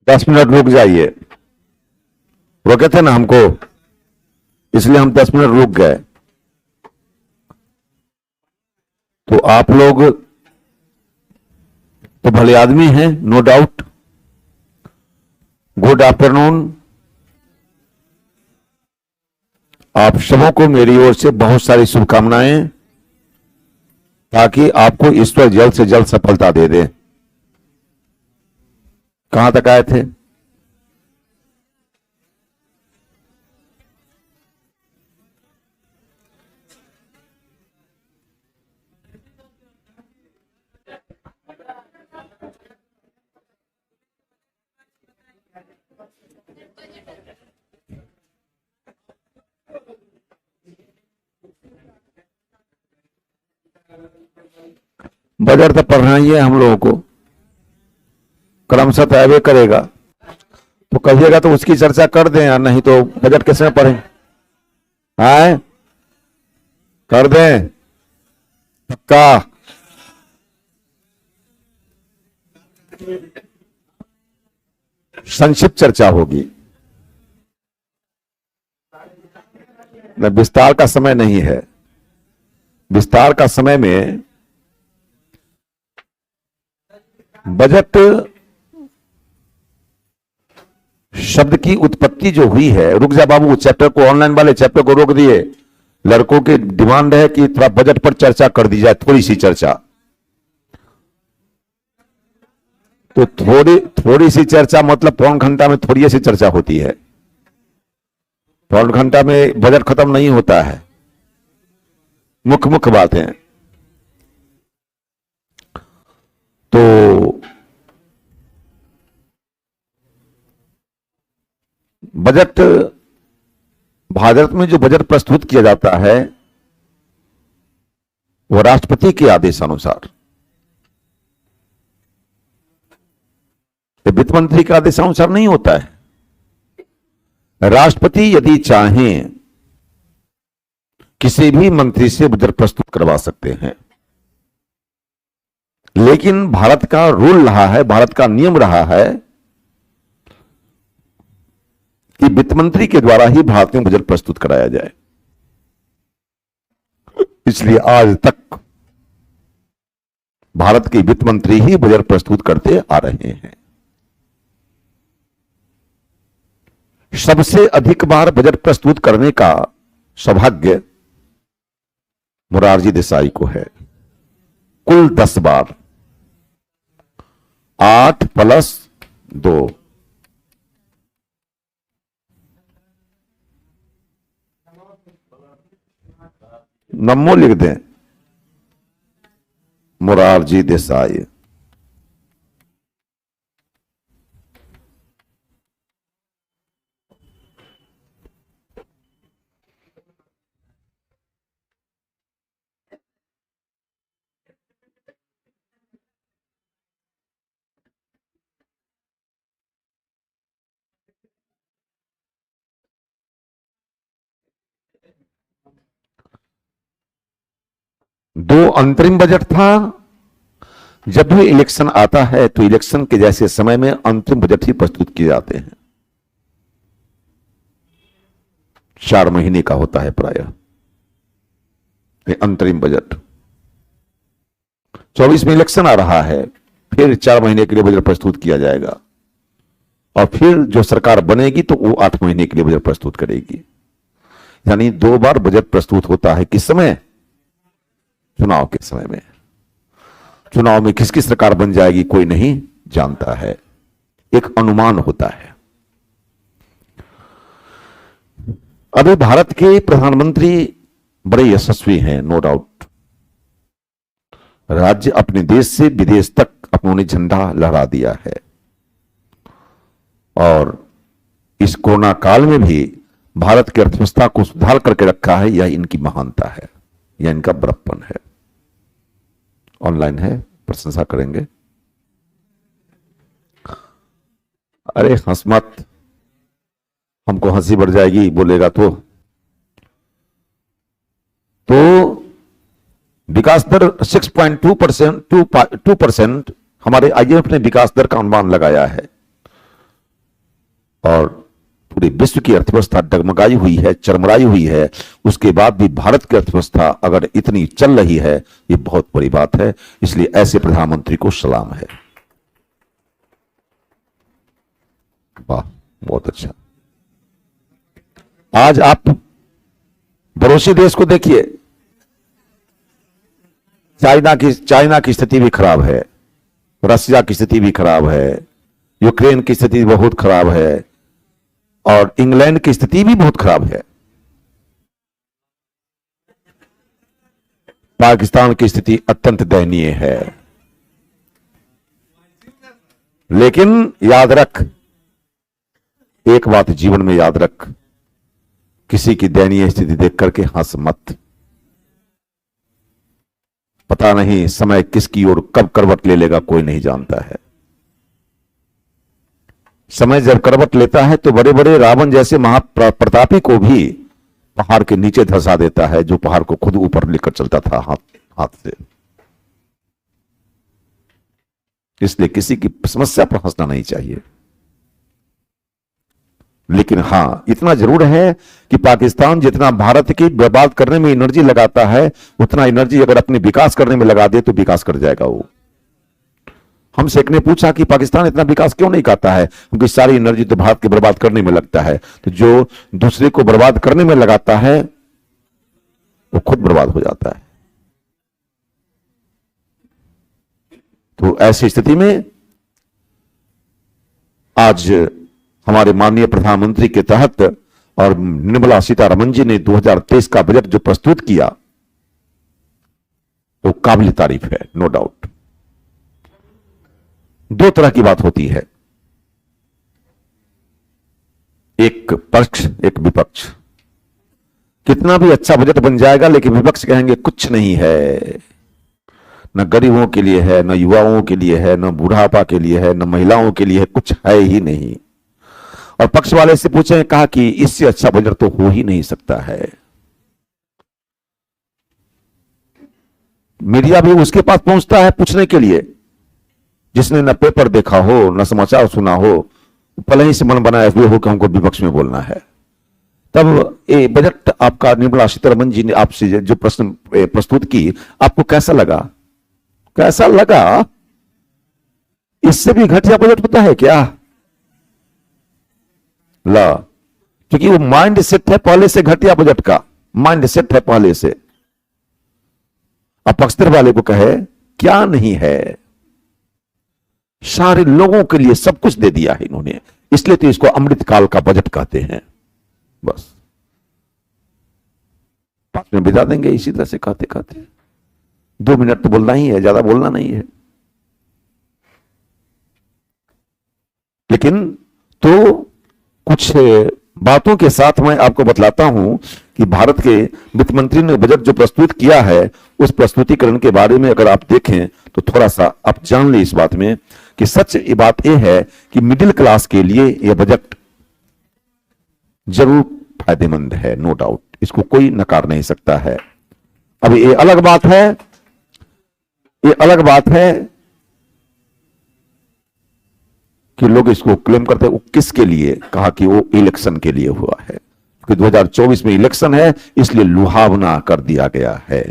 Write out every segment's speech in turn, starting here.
10 minute रुक जाइए। रोके थे ना हमको, इसलिए हम 10 मिनट रुक गए। तो आप लोग तो भले आदमी हैं, नो डाउट। Good afternoon. आप सबों को मेरी ओर से बहुत सारी शुभकामनाएं, ताकि आपको ईश्वर जल्द से जल्द सफलता दे दे। कहां तक आए थे? बजट तो पढ़ना ही है हम लोगों को, क्रमशः तय करेगा। तो कहिएगा तो उसकी चर्चा कर दें, या नहीं तो बजट किस में पढ़ें? आए कर दें पक्का? संक्षिप्त चर्चा होगी, विस्तार का समय नहीं है। विस्तार का समय में बजट शब्द की उत्पत्ति जो हुई है, रुक जा बाबू, चैप्टर को, ऑनलाइन वाले चैप्टर को रोक दिए। लड़कों की डिमांड है कि थोड़ा बजट पर चर्चा कर दी जाए, थोड़ी सी चर्चा। तो थोड़ी सी चर्चा मतलब पौन घंटा में थोड़ी सी चर्चा होती है। पौन घंटा में बजट खत्म नहीं होता है। मुख्य बातें। तो बजट, भारत में जो बजट प्रस्तुत किया जाता है वह राष्ट्रपति के आदेशानुसार, वित्त मंत्री के आदेशानुसार नहीं होता है। राष्ट्रपति यदि चाहें किसी भी मंत्री से बजट प्रस्तुत करवा सकते हैं, लेकिन भारत का रूल रहा है, भारत का नियम रहा है कि वित्त मंत्री के द्वारा ही भारत में बजट प्रस्तुत कराया जाए। इसलिए आज तक भारत के वित्त मंत्री ही बजट प्रस्तुत करते आ रहे हैं। सबसे अधिक बार बजट प्रस्तुत करने का सौभाग्य मोरारजी देसाई को है, कुल 10 बार, 8 + 2। नमो लिख दें, मोरारजी देसाई। दो अंतरिम बजट था। जब भी इलेक्शन आता है तो इलेक्शन के जैसे समय में अंतरिम बजट ही प्रस्तुत किए जाते हैं। 4 महीने का होता है प्रायः अंतरिम बजट। 24 में इलेक्शन आ रहा है, फिर 4 महीने के लिए बजट प्रस्तुत किया जाएगा, और फिर जो सरकार बनेगी तो वो 8 महीने के लिए बजट प्रस्तुत करेगी। यानी 2 बार बजट प्रस्तुत होता है। किस समय? चुनाव के समय में। चुनाव में किसकी सरकार बन जाएगी कोई नहीं जानता है, एक अनुमान होता है। अभी भारत के प्रधानमंत्री बड़े यशस्वी हैं, नो डाउट। राज्य अपने देश से विदेश तक उन्होंने झंडा लहरा दिया है, और इस कोरोना काल में भी भारत की अर्थव्यवस्था को सुधार करके रखा है। यह इनकी महानता है, यह इनका बड़प्पन है। ऑनलाइन है, प्रशंसा करेंगे। अरे हंस मत, हमको हंसी बढ़ जाएगी बोलेगा तो विकास दर 6.2% हमारे IMF ने विकास दर का अनुमान लगाया है। और पूरे विश्व की अर्थव्यवस्था डगमगाई हुई है, चरमराई हुई है, उसके बाद भी भारत की अर्थव्यवस्था अगर इतनी चल रही है, ये बहुत बड़ी बात है। इसलिए ऐसे प्रधानमंत्री को सलाम है। वाह, बहुत अच्छा। आज आप पड़ोसी देश को देखिए, चाइना की स्थिति भी खराब है, रशिया की स्थिति भी खराब है, यूक्रेन की स्थिति बहुत खराब है, और इंग्लैंड की स्थिति भी बहुत खराब है। पाकिस्तान की स्थिति अत्यंत दयनीय है। लेकिन याद रख, एक बात जीवन में याद रख, किसी की दयनीय स्थिति देख करके हंस मत। पता नहीं समय किसकी ओर कब करवट ले लेगा, कोई नहीं जानता है। समय जब करवट लेता है तो बड़े बड़े रावण जैसे महाप्रतापी को भी पहाड़ के नीचे धंसा देता है, जो पहाड़ को खुद ऊपर लेकर चलता था हाथ से। इसलिए किसी की समस्या पर हंसना नहीं चाहिए। लेकिन हां, इतना जरूर है कि पाकिस्तान जितना भारत की बर्बाद करने में एनर्जी लगाता है, उतना एनर्जी अगर अपने विकास करने में लगा दे तो विकास कर जाएगा वो। हमसे एक ने पूछा कि पाकिस्तान इतना विकास क्यों नहीं करता है, क्योंकि सारी एनर्जी तो भारत के बर्बाद करने में लगता है। तो जो दूसरे को बर्बाद करने में लगाता है वो खुद बर्बाद हो जाता है। तो ऐसी स्थिति में आज हमारे माननीय प्रधानमंत्री के तहत और निर्मला सीतारमण जी ने 2023 का बजट जो प्रस्तुत किया वो काबिल तारीफ है, नो डाउट। दो तरह की बात होती है, एक पक्ष एक विपक्ष। कितना भी अच्छा बजट बन जाएगा लेकिन विपक्ष कहेंगे कुछ नहीं है, न गरीबों के लिए है, न युवाओं के लिए है, न बुढ़ापा के लिए है, न महिलाओं के लिए है, कुछ है ही नहीं। और पक्ष वाले से पूछे, कहा कि इससे अच्छा बजट तो हो ही नहीं सकता है। मीडिया भी उसके पास पहुंचता है पूछने के लिए, जिसने न पेपर देखा हो न समाचार सुना हो, पहले ही से मन बनाए हुए हो कि हमको विपक्ष में बोलना है। तब ये बजट आपका निर्मला सीतारमण जी ने आपसे जो प्रश्न प्रस्तुत की, आपको कैसा लगा? कैसा लगा? इससे भी घटिया बजट होता है क्या? ला, क्योंकि वो माइंड सेट है पहले से, घटिया बजट का माइंड सेट है पहले से। अब पक्षधर वाले को कहे क्या नहीं है, सारे लोगों के लिए सब कुछ दे दिया है इन्होंने, इसलिए तो इसको अमृतकाल का बजट कहते हैं। बस 5 मिनट बिता देंगे इसी तरह से कहते कहते, 2 मिनट तो बोलना ही है, ज्यादा बोलना नहीं है। लेकिन तो कुछ बातों के साथ मैं आपको बतलाता हूं कि भारत के वित्त मंत्री ने बजट जो प्रस्तुत किया है, उस प्रस्तुतिकरण के बारे में अगर आप देखें तो थोड़ा सा आप जान लें इस बात में कि सच ये बात यह है कि मिडिल क्लास के लिए यह बजट जरूर फायदेमंद है, नो डाउट, इसको कोई नकार नहीं सकता है। अब ये अलग बात है, ये अलग बात है कि लोग इसको क्लेम करते हैं। वो किसके लिए? कहा कि वो इलेक्शन के लिए हुआ है, क्योंकि 2024 में इलेक्शन है, इसलिए लुभावना कर दिया गया है।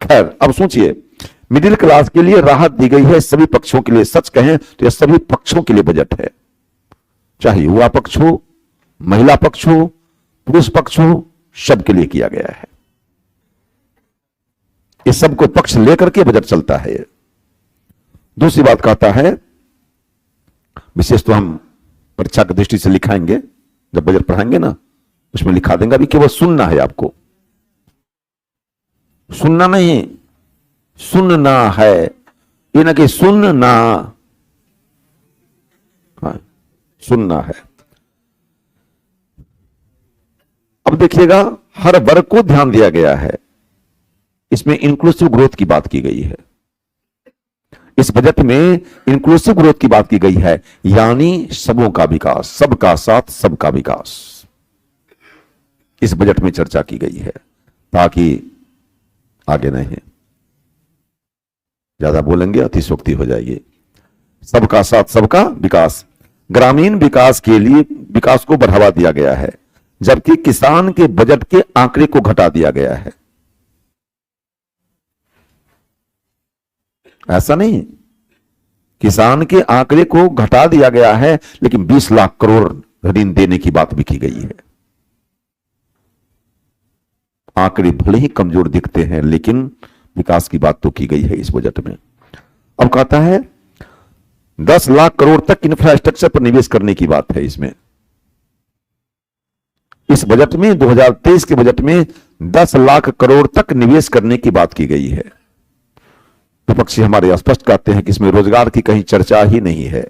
खैर, अब सोचिए, मिडिल क्लास के लिए राहत दी गई है, सभी पक्षों के लिए। सच कहें तो यह सभी पक्षों के लिए बजट है, चाहे युवा पक्ष हो, महिला पक्ष हो, पुरुष पक्ष हो, सबके लिए किया गया है। इस सबको पक्ष लेकर के बजट चलता है। दूसरी बात कहता है, विशेष तो हम परीक्षा की दृष्टि से लिखाएंगे, जब बजट पढ़ाएंगे ना उसमें लिखा देंगे, अभी केवल सुनना है आपको, सुनना नहीं, सुनना है, ये ना कि सुनना, हाँ, सुनना है। अब देखिएगा, हर वर्ग को ध्यान दिया गया है, इसमें इंक्लूसिव ग्रोथ की बात की गई है। इस बजट में इंक्लूसिव ग्रोथ की बात की गई है, यानी सबों का विकास, सबका साथ सबका विकास, इस बजट में चर्चा की गई है। ताकि आगे नहीं, ज्यादा बोलेंगे अतिशोक्ति हो जाएगी। सबका साथ सबका विकास। ग्रामीण विकास के लिए विकास को बढ़ावा दिया गया है, जबकि किसान के बजट के आंकड़े को घटा दिया गया है। ऐसा नहीं, किसान के आंकड़े को घटा दिया गया है, लेकिन 20 लाख करोड़ ऋण देने की बात भी की गई है। आंकड़े भले ही कमजोर दिखते हैं, लेकिन विकास की बात तो की गई है इस बजट में। अब कहता है 10 लाख करोड़ तक इंफ्रास्ट्रक्चर पर निवेश करने की बात है इसमें। इस बजट में 2023 के बजट में 10 लाख करोड़ तक निवेश करने की बात की गई है। विपक्षी हमारे स्पष्ट कहते हैं कि इसमें रोजगार की कहीं चर्चा ही नहीं है।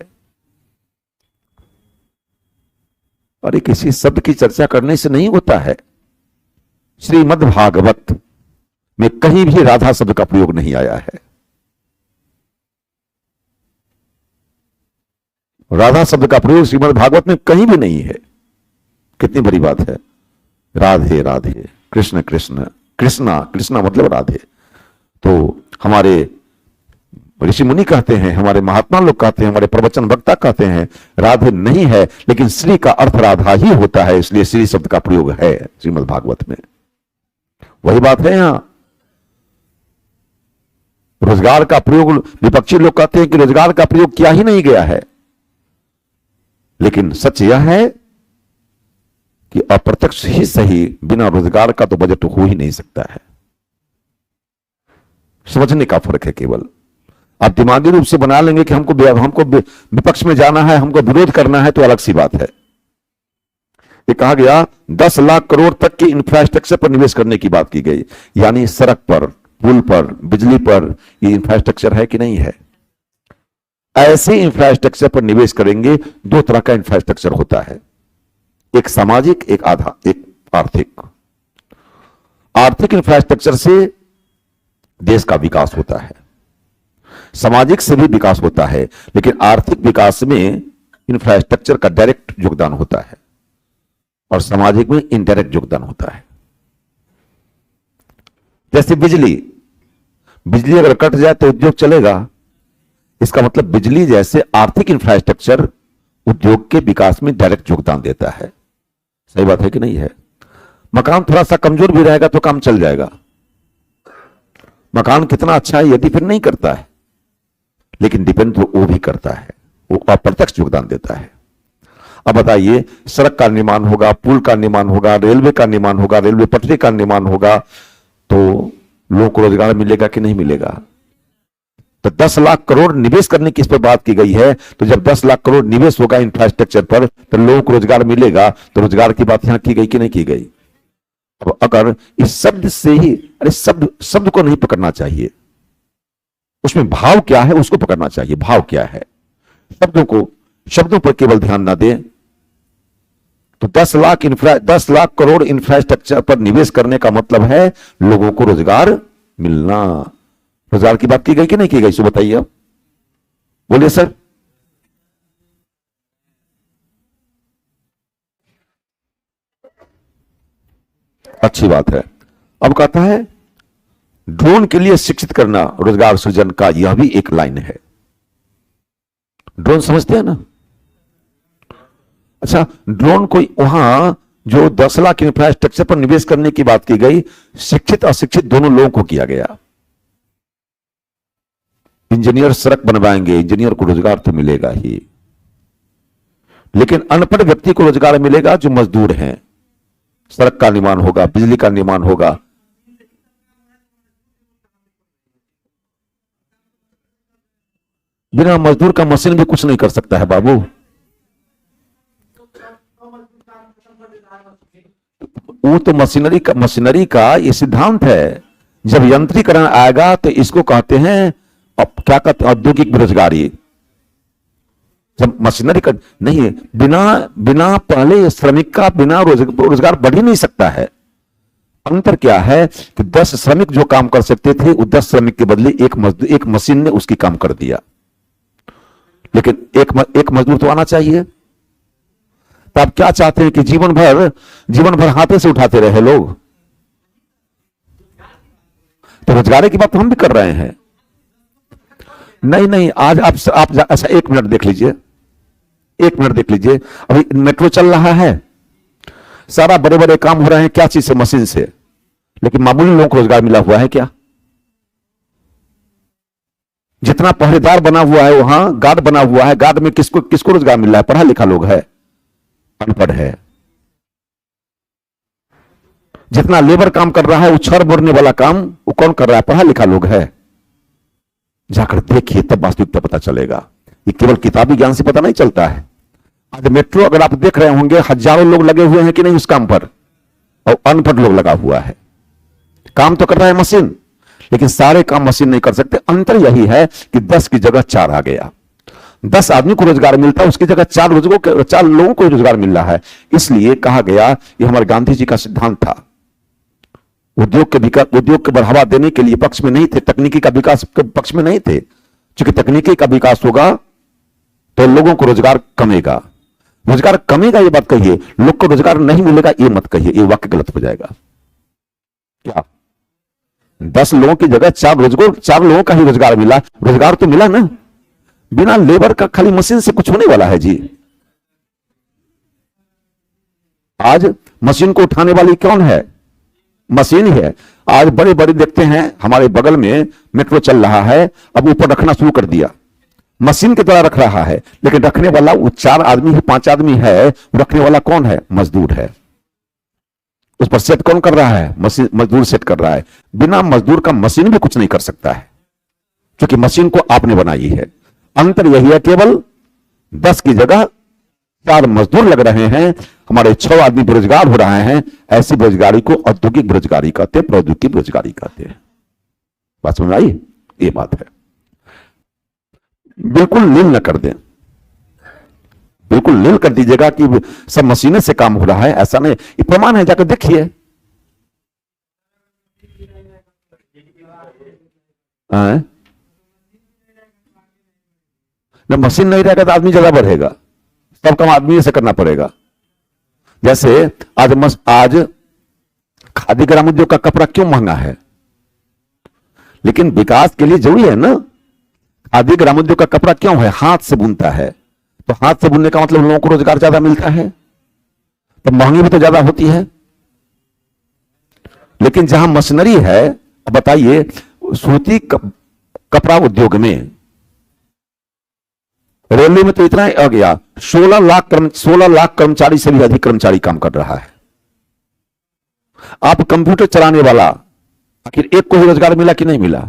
अरे किसी शब्द की चर्चा करने से नहीं होता है। श्रीमद् भागवत में कहीं भी राधा शब्द का प्रयोग नहीं आया है। राधा शब्द का प्रयोग श्रीमद् भागवत में कहीं भी नहीं है। कितनी बड़ी बात है। राधे राधे, कृष्ण कृष्ण, कृष्णा कृष्णा मतलब राधे। तो हमारे ऋषि मुनि कहते हैं, हमारे महात्मा लोग कहते हैं, हमारे प्रवचन वक्ता कहते हैं राधे नहीं है, लेकिन श्री का अर्थ राधा ही होता है, इसलिए श्री शब्द का प्रयोग है श्रीमद् भागवत में। वही बात है यहां। रोजगार का प्रयोग, विपक्षी लोग कहते हैं कि रोजगार का प्रयोग किया ही नहीं गया है, लेकिन सच यह है कि अप्रत्यक्ष ही सही, बिना रोजगार का तो बजट हो ही नहीं सकता है। समझने का फर्क है केवल। आप दिमागी रूप से बना लेंगे कि हमको विपक्ष में जाना है, हमको विरोध करना है, तो अलग सी बात है। ये कहा गया 10 लाख करोड़ तक के इंफ्रास्ट्रक्चर पर निवेश करने की बात की गई, यानी सड़क पर, पुल पर, बिजली पर, ये इंफ्रास्ट्रक्चर है कि नहीं है। ऐसे इंफ्रास्ट्रक्चर पर निवेश करेंगे। दो तरह का इंफ्रास्ट्रक्चर होता है, एक सामाजिक, एक आर्थिक। आर्थिक इंफ्रास्ट्रक्चर से देश का विकास होता है, सामाजिक से भी विकास होता है, लेकिन आर्थिक विकास में इंफ्रास्ट्रक्चर का डायरेक्ट योगदान होता है और सामाजिक में इनडायरेक्ट योगदान होता है। जैसे बिजली अगर कट जाए तो उद्योग चलेगा। इसका मतलब बिजली जैसे आर्थिक इंफ्रास्ट्रक्चर उद्योग के विकास में डायरेक्ट योगदान देता है। सही बात है कि नहीं है। मकान थोड़ा सा कमजोर भी रहेगा तो काम चल जाएगा। मकान कितना अच्छा है यदि फिर नहीं करता है, लेकिन डिपेंड तो वो भी करता है, वो अप्रत्यक्ष योगदान देता है। अब बताइए, सड़क का निर्माण होगा, पुल का निर्माण होगा, रेलवे का निर्माण होगा, रेलवे पटरी का निर्माण होगा, तो लोगों को रोजगार मिलेगा कि नहीं मिलेगा। तो 10 लाख करोड़ निवेश करने की इस पर बात की गई है। तो जब 10 लाख करोड़ निवेश होगा इंफ्रास्ट्रक्चर पर, तो लोगों को रोजगार मिलेगा। तो रोजगार की बात यहां की गई कि नहीं की गई। अब अगर इस शब्द से ही, अरे शब्द को नहीं पकड़ना चाहिए, उसमें भाव क्या है उसको पकड़ना चाहिए। भाव क्या है, शब्दों पर केवल ध्यान ना दें। तो 10 लाख करोड़ इंफ्रास्ट्रक्चर पर निवेश करने का मतलब है लोगों को रोजगार मिलना। रोजगार की बात की गई कि नहीं की गई, सो बताइए अब, बोलिए सर। अच्छी बात है। अब कहता है ड्रोन के लिए शिक्षित करना रोजगार सृजन का, यह भी एक लाइन है। ड्रोन समझते हैं ना। अच्छा, ड्रोन कोई वहां जो 10 लाख इंफ्रास्ट्रक्चर पर निवेश करने की बात की गई, शिक्षित अशिक्षित दोनों लोगों को किया गया। इंजीनियर सड़क बनवाएंगे, इंजीनियर को रोजगार तो मिलेगा ही, लेकिन अनपढ़ व्यक्ति को रोजगार मिलेगा जो मजदूर हैं। सड़क का निर्माण होगा, बिजली का निर्माण होगा। बिना मजदूर का मशीन भी कुछ नहीं कर सकता है बाबू। वो तो मशीनरी का ये सिद्धांत है। जब यंत्रीकरण आएगा तो इसको कहते हैं, अब क्या कहते हैं, औद्योगिक बेरोजगारी। जब मशीनरी का नहीं, बिना पहले श्रमिक का बिना रोजगार बढ़ ही नहीं सकता है। अंतर क्या है कि 10 श्रमिक जो काम कर सकते थे, वो 10 श्रमिक के बदले एक मशीन ने उसकी काम कर दिया। लेकिन एक मजदूर तो आना चाहिए। तो आप क्या चाहते हैं कि जीवन भर हाथे से उठाते रहे लोग? तो रोजगार की बात तो हम भी कर रहे हैं। नहीं नहीं, आज आप अच्छा 1 मिनट देख लीजिए, 1 मिनट देख लीजिए। अभी मेट्रो चल रहा है, सारा बड़े बड़े काम हो रहे हैं, क्या चीज से? मशीन से। लेकिन मामूली लोगों को रोजगार मिला हुआ है क्या? जितना पहरेदार बना हुआ है, वहां गार्ड बना हुआ है, गार्ड में किसको किसको रोजगार मिल रहा है? पढ़ा लिखा लोग है, अनपढ़ है। जितना लेबर काम कर रहा है, उछड़ बोरने वाला काम वो कौन कर रहा है? पढ़ा लिखा लोग है। जाकर देखिए, तब वास्तविकता पता चलेगा। ये केवल किताबी ज्ञान से पता नहीं चलता है। आज मेट्रो अगर आप देख रहे होंगे, हजारों लोग लगे हुए हैं कि नहीं उस काम पर, और अनपढ़ लोग लगा हुआ है। काम तो कर रहा है मशीन, लेकिन सारे काम मशीन नहीं कर सकते। अंतर यही है कि 10 की जगह 4 आ गया। 10 आदमी को रोजगार मिलता है, उसकी जगह 4 लोगों को रोजगार मिल रहा है। इसलिए कहा गया, ये हमारे गांधी जी का सिद्धांत था। उद्योग के बढ़ावा देने के लिए पक्ष में नहीं थे, तकनीकी का विकास के पक्ष में नहीं थे। क्योंकि तकनीकी का विकास होगा तो लोगों को रोजगार कमेगा। रोजगार कमेगा ये बात कहिए, लोग को रोजगार नहीं मिलेगा ये मत कहिए, ये वाक्य गलत हो जाएगा। क्या 10 लोगों की जगह 4 लोगों का ही रोजगार मिला? रोजगार तो मिला ना, बिना लेबर का। खाली मशीन से कुछ होने वाला है जी? आज मशीन को उठाने वाली कौन है? मशीन ही है। आज बड़े बड़े देखते हैं, हमारे बगल में मेट्रो चल रहा है, अब ऊपर रखना शुरू कर दिया, मशीन के द्वारा रख रहा है। लेकिन रखने वाला वो 4 आदमी है, 5 आदमी है, रखने वाला कौन है? मजदूर है। उस पर सेट कौन कर रहा है? मजदूर सेट कर रहा है। बिना मजदूर का मशीन भी कुछ नहीं कर सकता है, क्योंकि मशीन को आपने बनाई है। अंतर यही है, केवल 10 की जगह 4 मजदूर लग रहे हैं, हमारे 6 आदमी बेरोजगार हो रहे हैं। ऐसी बेरोजगारी को औद्योगिक बेरोजगारी कहते हैं, प्रौद्योगिक बेरोजगारी कहते हैं। बात समझ आई? ये बात है। बिल्कुल नील न कर दें, बिल्कुल नील कर दीजिएगा कि सब मशीनें से काम हो रहा है, ऐसा नहीं। ये प्रमाण है, जाकर देखिए। जब मशीन नहीं रहेगा तो आदमी ज्यादा बढ़ेगा, सब काम आदमी से करना पड़ेगा। जैसे आज खादी ग्राम उद्योग का कपड़ा क्यों महंगा है? लेकिन विकास के लिए जरूरी है ना। खादी ग्राम उद्योग का कपड़ा क्यों है? हाथ से बुनता है, तो हाथ से बुनने का मतलब लोगों को रोजगार ज्यादा मिलता है, तो महंगी भी तो ज्यादा होती है। लेकिन जहां मशीनरी है, बताइए, सूती कपड़ा उद्योग में, रेलवे में तो इतना आ गया, 16 लाख कर्मचारी से भी अधिक कर्मचारी काम कर रहा है। आप कंप्यूटर चलाने वाला, आखिर एक को ही रोजगार मिला कि नहीं मिला?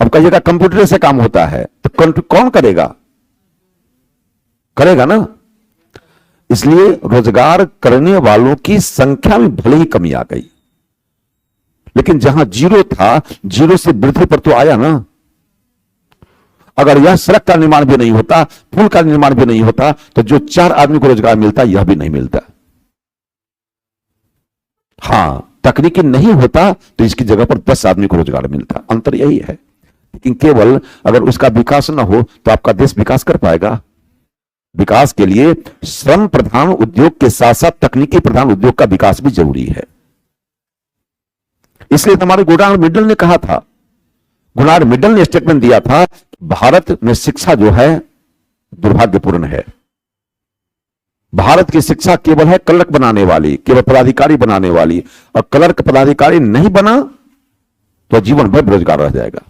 अब कहिएगा कंप्यूटर से काम होता है, तो कौन करेगा? करेगा ना। इसलिए रोजगार करने वालों की संख्या में भले ही कमी आ गई, लेकिन जहां 0 था, 0 से वृद्धि पर तो आया ना। अगर यह सड़क का निर्माण भी नहीं होता, पुल का निर्माण भी नहीं होता, तो जो 4 आदमी को रोजगार मिलता, यह भी नहीं मिलता। हां, तकनीकी नहीं होता तो इसकी जगह पर 10 आदमी को रोजगार मिलता। अंतर यही है। लेकिन केवल अगर उसका विकास ना हो तो आपका देश विकास कर पाएगा? विकास के लिए श्रम प्रधान उद्योग के साथ साथ तकनीकी प्रधान उद्योग का विकास भी जरूरी है। इसलिए हमारे गुणार मिडल ने कहा था, गुणार मिडल ने स्टेटमेंट दिया था, भारत में शिक्षा जो है दुर्भाग्यपूर्ण है। भारत की शिक्षा केवल है क्लर्क बनाने वाली, केवल पदाधिकारी बनाने वाली, और क्लर्क पदाधिकारी नहीं बना तो जीवन भर बेरोजगार रह जाएगा।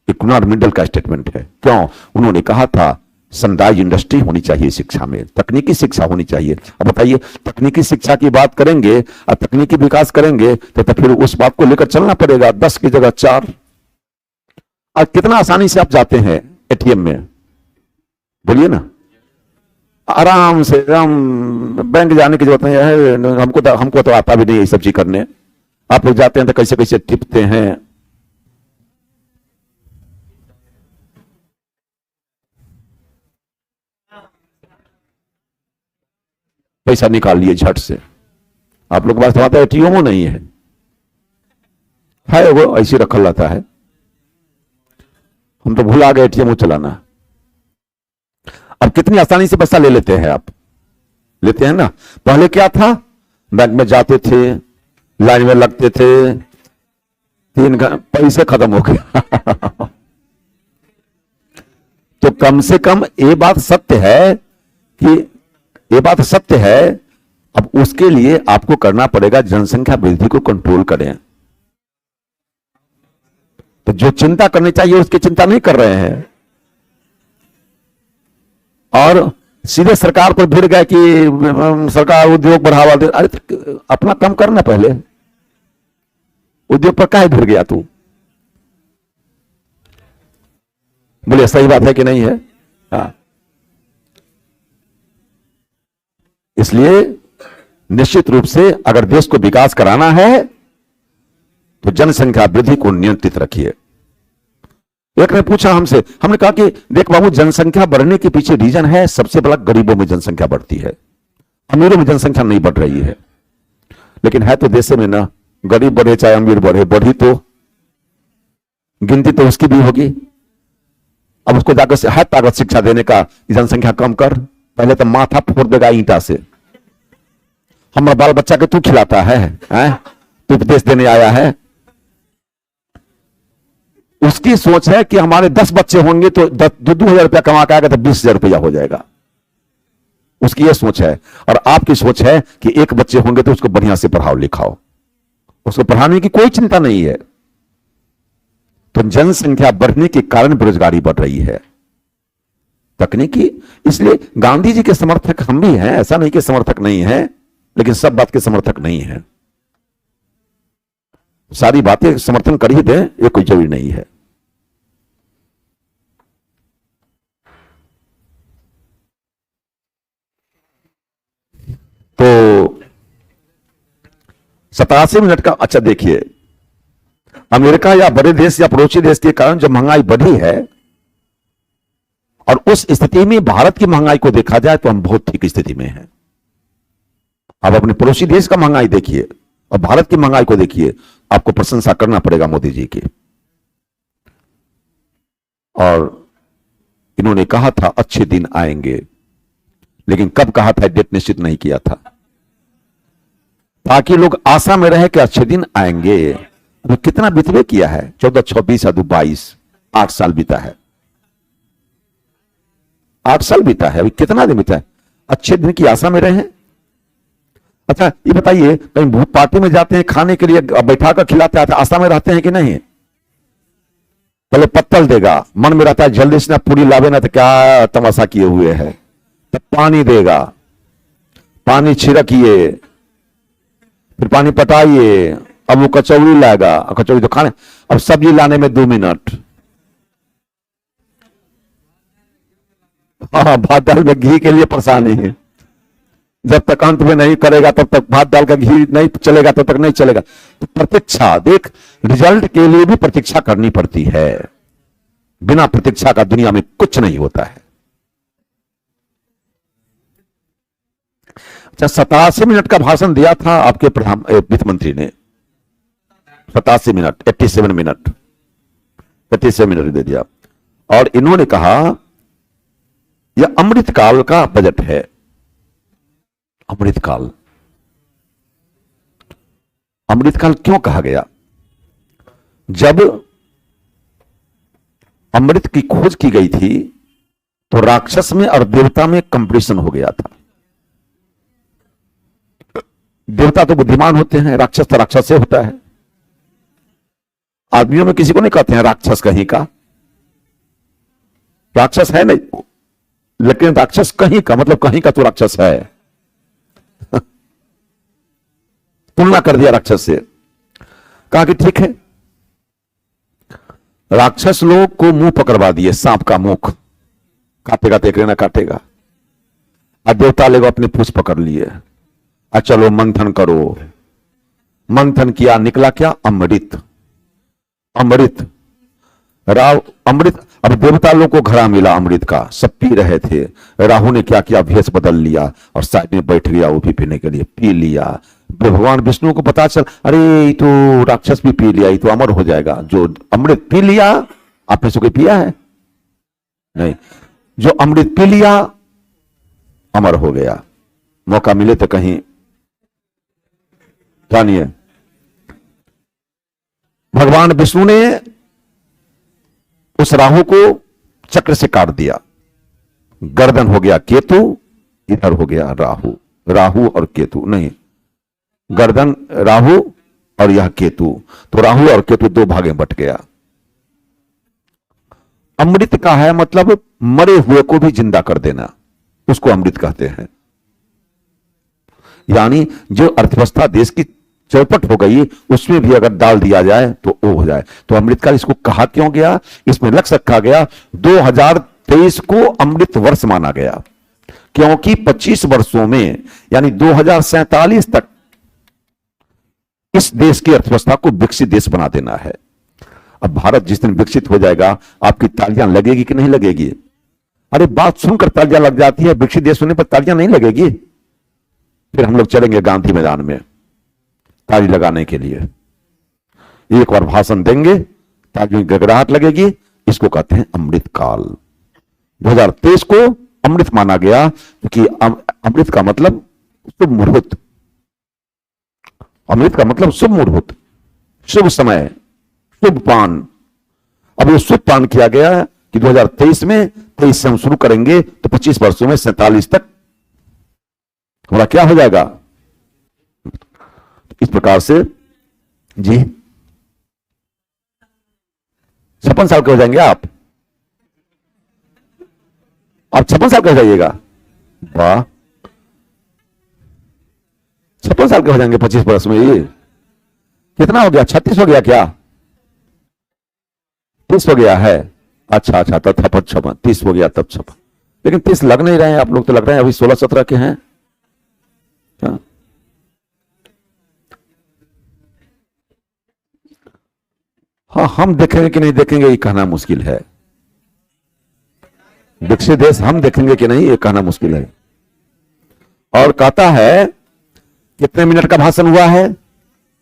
गुणार मिडल का स्टेटमेंट है। क्यों? उन्होंने कहा था सनराइज इंडस्ट्री होनी चाहिए शिक्षा में, तकनीकी शिक्षा होनी चाहिए। अब बताइए, तकनीकी शिक्षा की बात करेंगे और तकनीकी विकास करेंगे तो फिर उस बात को लेकर चलना पड़ेगा। 10 की जगह 4। आज कितना आसानी से आप जाते हैं एटीएम में, बोलिए ना, आराम से, हम बैंक जाने की जरूरत नहीं है। हमको तो आता भी नहीं ये सब चीज करने। आप लोग जाते हैं तो कैसे कैसे टिपते हैं। पैसा निकाल लिए झट से। आप लोग के पास तो एटीएम नहीं है वो ऐसे रखा रहता है। हम तो भूल आ गए एटीएम चलाना। अब कितनी आसानी से पैसा ले लेते हैं, आप लेते हैं ना। पहले क्या था? बैंक में जाते थे, लाइन में लगते थे, पैसे खत्म हो गए। तो कम से कम ये बात सत्य है कि ये बात सत्य है। अब उसके लिए आपको करना पड़ेगा जनसंख्या वृद्धि को कंट्रोल करें। तो जो चिंता करनी चाहिए उसकी चिंता नहीं कर रहे हैं और सीधे सरकार पर भिड़ गए कि सरकार उद्योग बढ़ावा दे। अरे तो अपना काम करना, पहले उद्योग पर काहे भिड़ गया तू? बोले सही बात है कि नहीं है? हाँ। इसलिए निश्चित रूप से अगर देश को विकास कराना है तो जनसंख्या वृद्धि को नियंत्रित रखिए। एक ने पूछा हमसे, हमने कहा कि देख बाबू, जनसंख्या बढ़ने के पीछे रीजन है, सबसे बड़ा गरीबों में जनसंख्या बढ़ती है, अमीरों में जनसंख्या नहीं बढ़ रही है। लेकिन है तो देश में ना, गरीब बढ़े चाहे अमीर बढ़े, बढ़ी तो गिनती तो उसकी भी होगी। अब उसको जाकर से है ताकत शिक्षा देने का, जनसंख्या कम कर, पहले तो माथा फोड़ देगा ईंटा से। हमारा बाल बच्चा के तू खिलाता है? तू उपदेश देने आया है? उसकी सोच है कि हमारे 10 बच्चे होंगे तो 2,000 रुपया कमा के आएगा तो 20,000 रुपया हो जाएगा। उसकी यह सोच है। और आपकी सोच है कि एक बच्चे होंगे तो उसको बढ़िया से पढ़ाओ लिखाओ, उसको पढ़ाने की कोई चिंता नहीं है। तो जनसंख्या बढ़ने के कारण बेरोजगारी बढ़ रही है, तकनीकी। इसलिए गांधी जी के समर्थक हम भी हैं, ऐसा नहीं कि समर्थक नहीं है, लेकिन सब बात के समर्थक नहीं है। सारी बातें समर्थन कर ही दें ये कोई जरूरी नहीं है। तो 87 मिनट का, अच्छा देखिए, अमेरिका या बड़े देश या पड़ोसी देश के कारण जब महंगाई बढ़ी है, और उस स्थिति में भारत की महंगाई को देखा जाए तो हम बहुत ठीक स्थिति में हैं। अब अपने पड़ोसी देश का महंगाई देखिए और भारत की महंगाई को देखिए, आपको प्रशंसा करना पड़ेगा मोदी जी की। और इन्होंने कहा था अच्छे दिन आएंगे, लेकिन कब कहा था डेट निश्चित नहीं किया था, ताकि लोग आशा में रहे कि अच्छे दिन आएंगे। अभी कितना बीतवे किया है? 14, 26, 22, 8 साल बीता है। 8 साल बीता है, अभी कितना दिन बीता है? अच्छे दिन की आशा में रहे हैं। अच्छा ये बताइए, कहीं भूत पार्टी में जाते हैं खाने के लिए, बैठा कर खिलाते हैं, आशा में रहते हैं कि नहीं? पहले पत्तल देगा, मन में रहता है जल्दी से ना पूरी लावे ना तो क्या तमाशा किए हुए है। तो पानी देगा, पानी छिड़किए, फिर पानी पटाइए, अब वो कचौड़ी लाएगा, कचौड़ी तो खाने, अब सब्जी लाने में 2 मिनट। हाँ, भात दाल में घी के लिए परेशानी है। जब तक अंत में नहीं करेगा तब तक भात दाल का घी नहीं चलेगा, तब तक नहीं चलेगा। तो प्रतीक्षा, देख, रिजल्ट के लिए भी प्रतीक्षा करनी पड़ती है। बिना प्रतीक्षा का दुनिया में कुछ नहीं होता है। अच्छा, 87 मिनट का भाषण दिया था आपके वित्त मंत्री ने। 87 मिनट, 87 मिनट, 87 मिनट दे दिया। और इन्होंने कहा यह अमृतकाल का बजट है। अमृतकाल, अमृतकाल क्यों कहा गया? जब अमृत की खोज की गई थी तो राक्षस में और देवता में कंपटीशन हो गया था। देवता तो बुद्धिमान होते हैं, राक्षस तो राक्षस से होता है। आदमियों में किसी को नहीं कहते हैं राक्षस कहीं का, राक्षस है नहीं, लेकिन राक्षस कहीं का मतलब कहीं का तो राक्षस है। तुलना कर दिया राक्षस से, कहा कि ठीक है। राक्षस लोग को मुंह पकड़वा दिए, सांप का मुख, काटेगा तो एक ना काटेगा। और देवता लोग अपने पूछ पकड़ लिए, चलो मंथन करो। मंथन किया, निकला क्या? अमृत। अमृत, राव अमृत। अब देवता लोग को घड़ा मिला अमृत का, सब पी रहे थे। राहु ने क्या किया? भेष बदल लिया और साइड में बैठ गया, वो भी पीने के लिए, पी लिया। भगवान विष्णु को पता चल, अरे ये तो राक्षस भी पी लिया, ये तो अमर हो जाएगा। जो अमृत पी लिया, आपने से कोई पिया है? नहीं। जो अमृत पी लिया अमर हो गया। मौका मिले तो कहीं जानिए, भगवान विष्णु ने उस राहु को चक्र से काट दिया, गर्दन हो गया केतु, इधर हो गया राहु, राहु और केतु नहीं, गर्दन राहु और यह केतु, तो राहु और केतु दो भागे बट गया। अमृत का है मतलब मरे हुए को भी जिंदा कर देना, उसको अमृत कहते हैं। यानी जो अर्थव्यवस्था देश की चौपट हो गई उसमें भी अगर डाल दिया जाए तो वो हो जाए। तो अमृत काल इसको कहा क्यों गया, इसमें लक्ष्य रखा गया 2023 को अमृत वर्ष माना गया, क्योंकि 25 वर्षों में यानी 2047 तक इस देश की अर्थव्यवस्था को विकसित देश बना देना है। अब भारत जिस दिन विकसित हो जाएगा आपकी तालियां लगेगी कि नहीं लगेगी? अरे बात सुनकर तालियां लग जाती है, विकसित देश होने पर तालियां नहीं लगेगी। फिर हम लोग चलेंगे गांधी मैदान में ताली लगाने के लिए, एक बार भाषण देंगे, तालियों की गड़गड़ाहट लगेगी, इसको कहते हैं अमृत काल। 2023 को अमृत माना गया क्योंकि अमृत का मतलब शुभ मुहूर्त, अमृत का मतलब शुभ मुहूर्त, शुभ समय, शुभ पान। अब ये शुभ पान किया गया कि 2023 में 23 से हम शुरू करेंगे तो 25 वर्षों में 47 तक हमारा क्या हो जाएगा। इस प्रकार से जी 56 साल के हो जाएंगे आप 56 साल के हो जाइएगा, वाह 56 साल के हो जाएंगे 25 वर्ष में। ये कितना हो गया, 36 हो गया क्या, 30 हो गया है, अच्छा अच्छा तब 56 30 हो गया तब 56, लेकिन 30 लग नहीं रहे हैं आप लोग, तो लग रहे हैं अभी 16-17 के हैं। हाँ हम देखेंगे कि नहीं देखेंगे ये कहना मुश्किल है, विकसित देश हम देखेंगे कि नहीं ये कहना मुश्किल है। और कहता है कितने मिनट का भाषण हुआ है,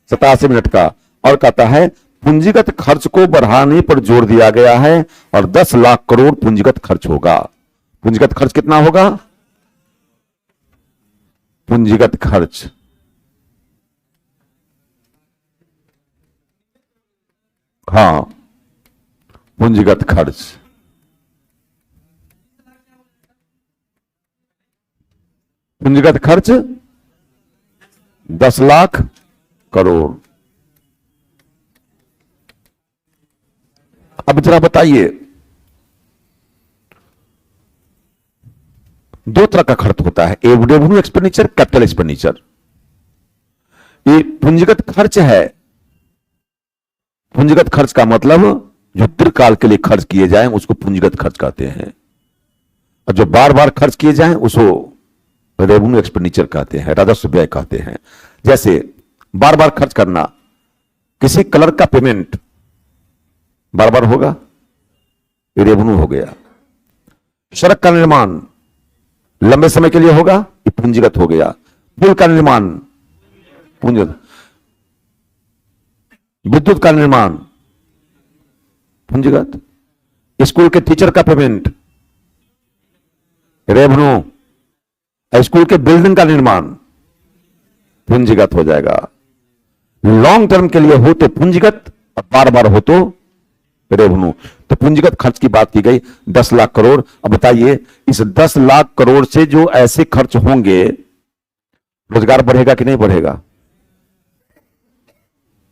87 मिनट का, और कहता है पूंजीगत खर्च को बढ़ाने पर जोर दिया गया है और 10 लाख करोड़ पूंजीगत खर्च होगा। पूंजीगत खर्च कितना होगा, पूंजीगत खर्च हाँ पूंजीगत खर्च पूंजीगत खर्च 10 लाख करोड़। अब जरा बताइए, दो तरह का खर्च होता है, रेवेन्यू एक्सपेंडिचर, कैपिटल एक्सपेंडिचर। ये पूंजीगत खर्च है, पूंजीगत खर्च का मतलब जो दीर्घकाल के लिए खर्च किए जाएं उसको पूंजीगत खर्च कहते हैं, और जो बार बार खर्च किए जाएं उसको रेवेन्यू एक्सपेंडिचर कहते हैं, राजस्व व्यय कहते हैं। जैसे बार बार खर्च करना, किसी कलर का पेमेंट बार बार होगा, ये रेवेन्यू हो गया। सड़क का निर्माण लंबे समय के लिए होगा, ये पूंजीगत हो गया। पुल का निर्माण पूंजीगत, विद्युत का निर्माण पूंजीगत, स्कूल के टीचर का पेमेंट रेवेन्यू, स्कूल के बिल्डिंग का निर्माण पूंजीगत हो जाएगा। लॉन्ग टर्म के लिए हो तो पूंजीगत और बार बार हो तो रेवेन्यू। तो पूंजीगत खर्च की बात की गई 10 लाख करोड़। अब बताइए इस 10 लाख करोड़ से जो ऐसे खर्च होंगे, रोजगार बढ़ेगा कि नहीं बढ़ेगा?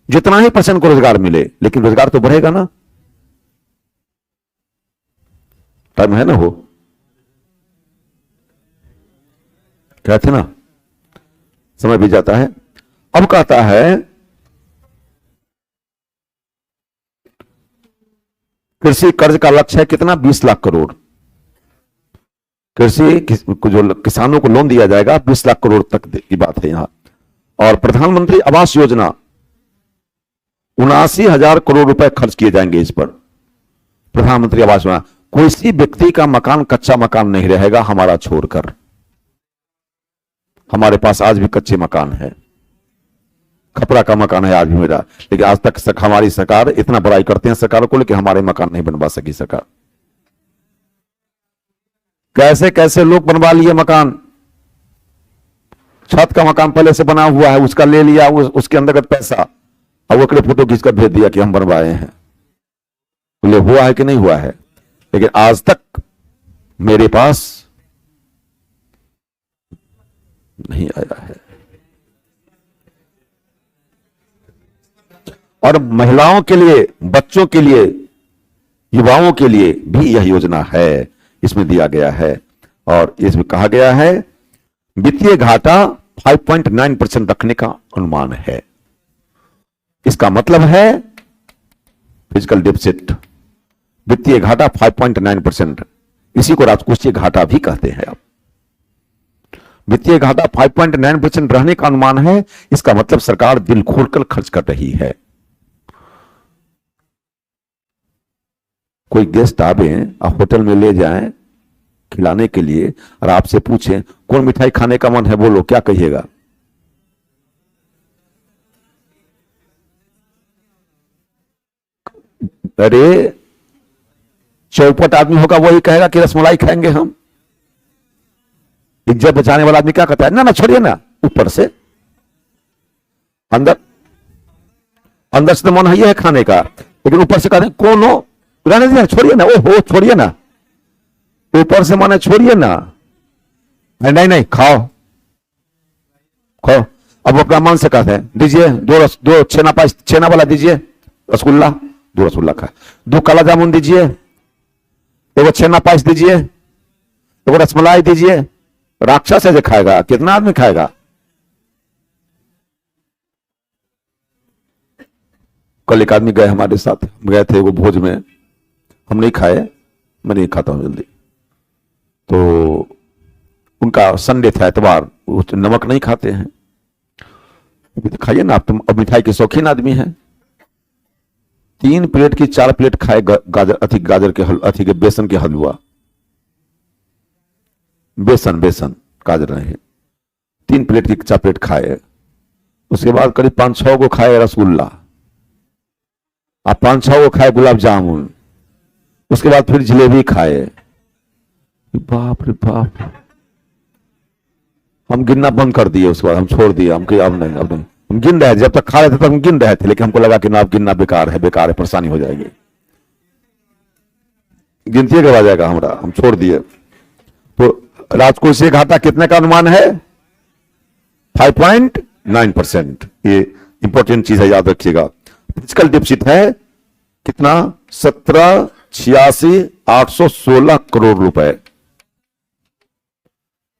जितना ही % को रोजगार मिले, लेकिन रोजगार तो बढ़ेगा ना, टाइम है ना, हो कहते ना समय भी जाता है। अब कहता है कृषि कर्ज का लक्ष्य है कितना, 20 लाख करोड़। कृषि जो किसानों को लोन दिया जाएगा 20 लाख करोड़ तक की बात है यहां। और प्रधानमंत्री आवास योजना 79,000 करोड़ रुपए खर्च किए जाएंगे इस पर। प्रधानमंत्री आवास योजना, कोई व्यक्ति का मकान, कच्चा मकान नहीं रहेगा हमारा छोड़कर। हमारे पास आज भी कच्चे मकान है, खपरा का मकान है आज भी मेरा, लेकिन आज तक हमारी सरकार, इतना बुराई करते हैं सरकार को, लेकिन हमारे मकान नहीं बनवा सकी सरकार। कैसे कैसे लोग बनवा लिए मकान, छत का मकान पहले से बना हुआ है, उसका ले लिया, उसके अंतर्गत पैसा, अब वो अकेले फोटो खींचकर भेज दिया कि हम बनवाए हैं। बोले हुआ है कि नहीं हुआ है, लेकिन आज तक मेरे पास नहीं आया है। और महिलाओं के लिए, बच्चों के लिए, युवाओं के लिए भी यह योजना है, इसमें दिया गया है। और इसमें कहा गया है वित्तीय घाटा 5.9% रखने का अनुमान है। इसका मतलब है फिजिकल डेफिसिट, वित्तीय घाटा 5.9%, इसी को राजकोषीय घाटा भी कहते हैं। अब वित्तीय घाटा 5.9% रहने का अनुमान है, इसका मतलब सरकार दिल खोलकर खर्च कर रही है। कोई गेस्ट आवे, आप होटल में ले जाएं खिलाने के लिए और आपसे पूछें कौन मिठाई खाने का मन है, बोलो, क्या कहिएगा? अरे चौपट आदमी होगा वही कहेगा कि रसमलाई खाएंगे हम। इज्जत बचाने वाला आदमी क्या कहता है, ना ना छोड़िए ना, ऊपर से अंदर, अंदर से तो मन है खाने का, लेकिन ऊपर से कहते हैं कौन हो, रहने दीजिए, छोड़िए ना, ओ हो छोड़िए ना, ऊपर से माने छोड़िए ना, नहीं नहीं खाओ खाओ। अब वो अपना मन से कहते हैं दीजिए दो छेना पाइस, छेना वाला दीजिए, रसगुल्ला, दो रसगुल्ला खा, दो काला जामुन दीजिए, एगो छेना पाइस दीजिए, एगो रसमलाई दीजिए। राक्षस ऐसे खाएगा, कितना आदमी खाएगा? कल एक आदमी गए हमारे साथ, गए थे वो भोज में, हम नहीं खाए, मैं नहीं खाता हूं जल्दी, तो उनका संडे था, एतवार, नमक नहीं खाते हैं। तो खाइए ना आप, तुम अब मिठाई के शौकीन आदमी हैं। 3 प्लेट की 4 प्लेट खाए गाजर, गाजर के अथी के बेसन के हलवा, बेसन गाजर नहीं, 3 प्लेट की 4 प्लेट खाए। उसके बाद करीब 5-6 को खाए रसगुल्ला, अब 5-6 को खाए गुलाब जामुन, उसके बाद फिर जलेबी खाए। बाप रे बाप, हम गिनना बंद कर दिए, उसके बाद हम छोड़ दिए, हम अब नहीं, अब नहीं, हम गिन रहे थे, जब तक खा रहे थे तब हम गिन रहे थे, लेकिन हमको लगा कि ना, अब गिनना बेकार है, परेशानी हो जाएगी, गिनती करवा जाएगा हमारा, हम छोड़ दिए। तो राजकोषीय घाटा कितने का अनुमान है? 5.9%। ये इंपॉर्टेंट चीज है, याद रखिएगा। फिजिकल डिफिसिट है कितना? 17,86,816 करोड़ रुपए,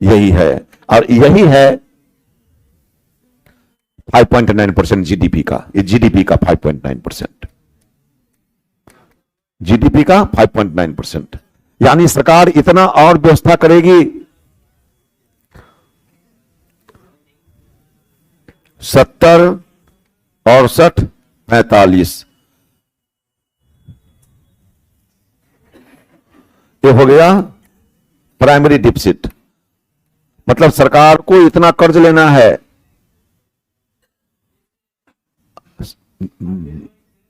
यही है। और यही है 5.9% जीडीपी का, ये जीडीपी का 5.9%, जीडीपी का 5.9%, यानी सरकार इतना और व्यवस्था करेगी, 70, 68, 45, ये हो गया प्राइमरी डिफिसिट। मतलब सरकार को इतना कर्ज लेना है,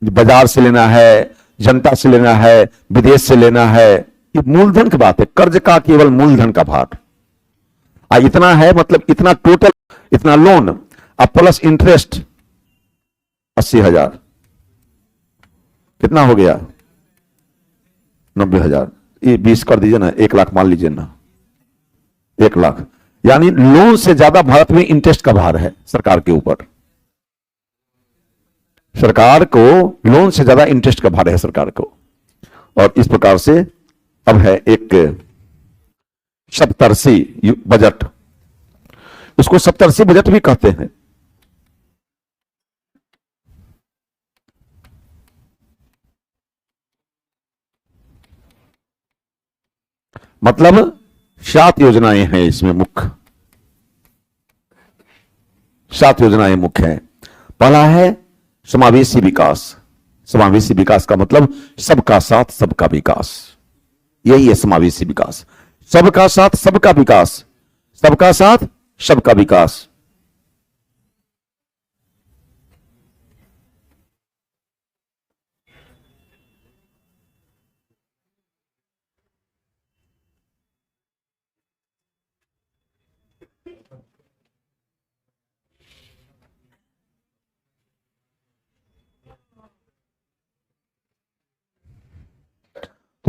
बाजार से लेना है, जनता से लेना है, विदेश से लेना है, ये मूलधन की बात है, कर्ज का केवल मूलधन का भार इतना है, मतलब इतना टोटल, इतना लोन, अब प्लस इंटरेस्ट 80,000, कितना हो गया? 90,000, ये 20 कर दीजिए ना, 1 लाख मान लीजिए ना, 1 लाख, यानी लोन से ज्यादा भारत में इंटरेस्ट का भार है सरकार के ऊपर। सरकार को लोन से ज्यादा इंटरेस्ट का भार है सरकार को। और इस प्रकार से अब है एक सप्तर्षि बजट, उसको सप्तर्षि बजट भी कहते हैं। मतलब 7 योजनाएं हैं इसमें, मुख्य 7 योजनाएं मुख्य हैं। पहला है समावेशी विकास। समावेशी विकास का मतलब सबका साथ सबका विकास, यही है समावेशी विकास। सबका साथ सबका विकास, सबका साथ सबका विकास।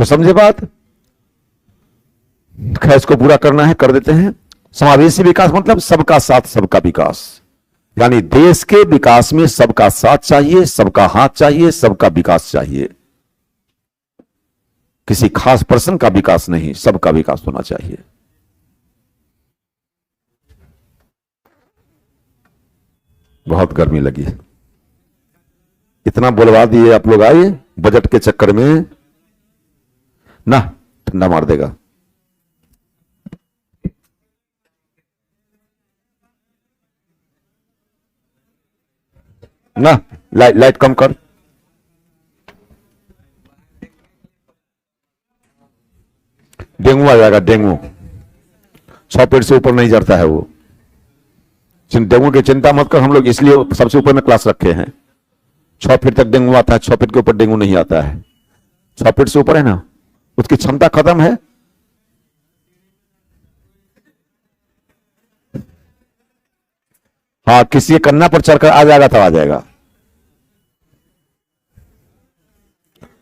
तो समझे बात। खैर, इसको पूरा करना है, कर देते हैं। समावेशी विकास मतलब सबका साथ सबका विकास, यानी देश के विकास में सबका साथ चाहिए, सबका हाथ चाहिए, सबका विकास चाहिए। किसी खास पर्सन का विकास नहीं, सबका विकास होना चाहिए। बहुत गर्मी लगी, इतना बुलवा दिए आप लोग, आए बजट के चक्कर में ना, ठंडा मार देगा। ना, लाइट कम कर। डेंगू आ जाएगा, डेंगू 100 फीट से ऊपर नहीं चढ़ता है वो। डेंगू की चिंता मत कर, हम लोग इसलिए सबसे ऊपर में क्लास रखे हैं। 6 फीट तक डेंगू आता है, 6 फीट के ऊपर डेंगू नहीं आता है। 6 फीट से ऊपर है ना, उसकी क्षमता खत्म है। हाँ, किसी कन्ना पर चढ़कर आ जाएगा तो आ जाएगा।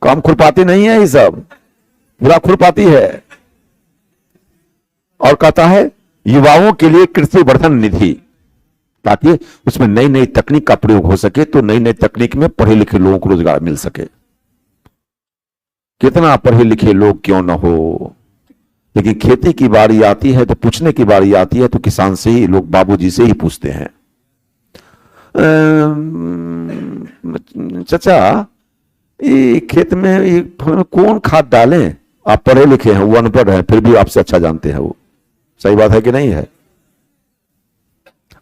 काम खुरपाती नहीं है, ये सब पूरा खुरपाती है। और कहता है युवाओं के लिए कृषि वर्धन निधि, ताकि उसमें नई नई तकनीक का प्रयोग हो सके, तो नई नई तकनीक में पढ़े लिखे लोगों को रोजगार मिल सके। कितना पढ़े लिखे लोग क्यों ना हो, लेकिन खेती की बारी आती है तो पूछने की बारी आती है तो किसान से ही लोग, बाबूजी से ही पूछते हैं, चाचा ये खेत में ये कौन खाद डालें? आप पढ़े लिखे हैं, वो अनपढ़ है, फिर भी आपसे अच्छा जानते हैं वो। सही बात है कि नहीं है?